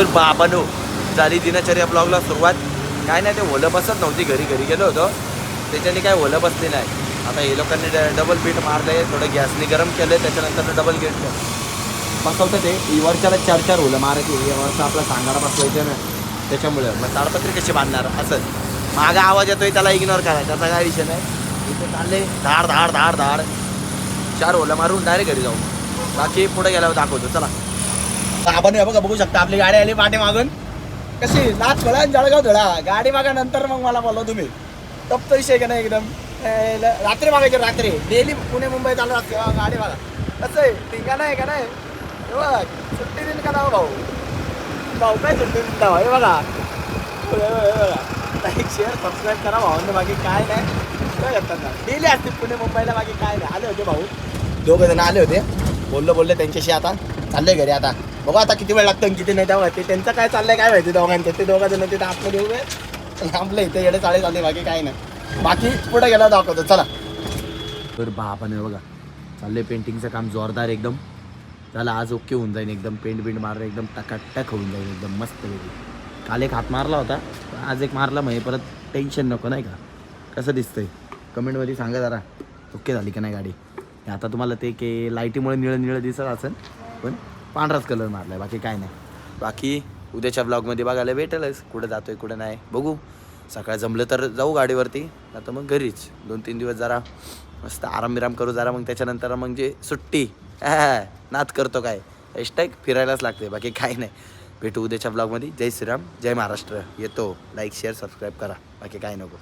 तर बाबानो झाली दिनचर्या ब्लॉगला सुरुवात. काय नाही, ते ओलं बसत नव्हती, घरी गेलो होतो त्याच्याने काय ओलं बसली नाही. आता हे लोकांनी डबल बीट मारले, थोडं गॅसने गरम केलं, त्याच्यानंतर डबल गेट बसवतं. ते वरच्याला 4 ओलं मारायचे, वरचा आपला सांगाडा बसवायचं ना, त्याच्यामुळं मग ताडपत्री कशी बांधणार. असं मागा आवाज येतोय त्याला इग्नोर करा, त्याचा काय विषय नाही. इथे चालले धाड धाड धाड धाड 4 ओलं मारून डायरेक्ट घरी जाऊ. बाकी पुढे गेल्यावर दाखवतो चला. आपण हे बघा, बघू शकता आपली गाडी आली पाठी मागून. कशी नाच थोडा जळगाव थोडा गाडी मागा, नंतर मग मला बोलव तुम्ही. तप्त विषय का नाही एकदम. रात्री मागायची, रात्री डेली पुणे मुंबई चालू असते गाडी मागा. कसं आहे ठिकाण आहे का नाही. हे बघ सुट्टी दिन का नाव भाऊ, भाऊ काय सुट्टी दिन नाव हे बघा. लाईक शेअर सबस्क्राईब करा भावांना. बाकी काय नाही, काय करतात ना डेली असते पुणे मुंबईला. बाकी काय नाही. आले होते भाऊ 2 जण आले होते, बोलले त्यांच्याशी. आता चाललंय घरी. आता बघा आता किती वेळ लागतं किती नाही तेव्हा. ते त्यांचं काय चाललंय काय माहिती दोघांचं. ते 2 जण तिथे आतमध्ये उभे, आपल्या इथे येडे चाळे चालले. बाकी काय नाही. बाकी पुढे गेला दाखवतो चला. तर बापाने बघा चाललंय पेंटिंगचं काम जोरदार एकदम. त्याला आज ओके होऊन जाईल एकदम. पेंट मारलं एकदम टकाटक होऊन जाईल एकदम मस्त वेगळी. काल एक हात मारला होता, आज एक मारला. म्हणजे परत टेन्शन नको नाही का. कसं दिसतंय कमेंटमध्ये सांगा जरा, ओके झाली का नाही गाडी. आता तुम्हाला ते की लाईटीमुळे निळं दिसत असेल, पण पांढराच कलर मारला आहे. बाकी काय नाही. बाकी उद्याच्या ब्लॉगमध्ये बघायला भेटेलच कुठं जातोय कुठं नाही बघू. सकाळ जमलं तर जाऊ गाडीवरती, आता मग घरीच 2-3 दिवस जरा मस्त आराम करू जरा. मग त्याच्यानंतर मग जे सुट्टी नात करतो काय हॅशटॅग फिरायलाच लागते. बाकी काय नाही. भेटू उद्याच्या ब्लॉगमध्ये. जय श्रीराम, जय महाराष्ट्र. येतो. लाईक शेअर सबस्क्राईब करा. बाकी काय नको.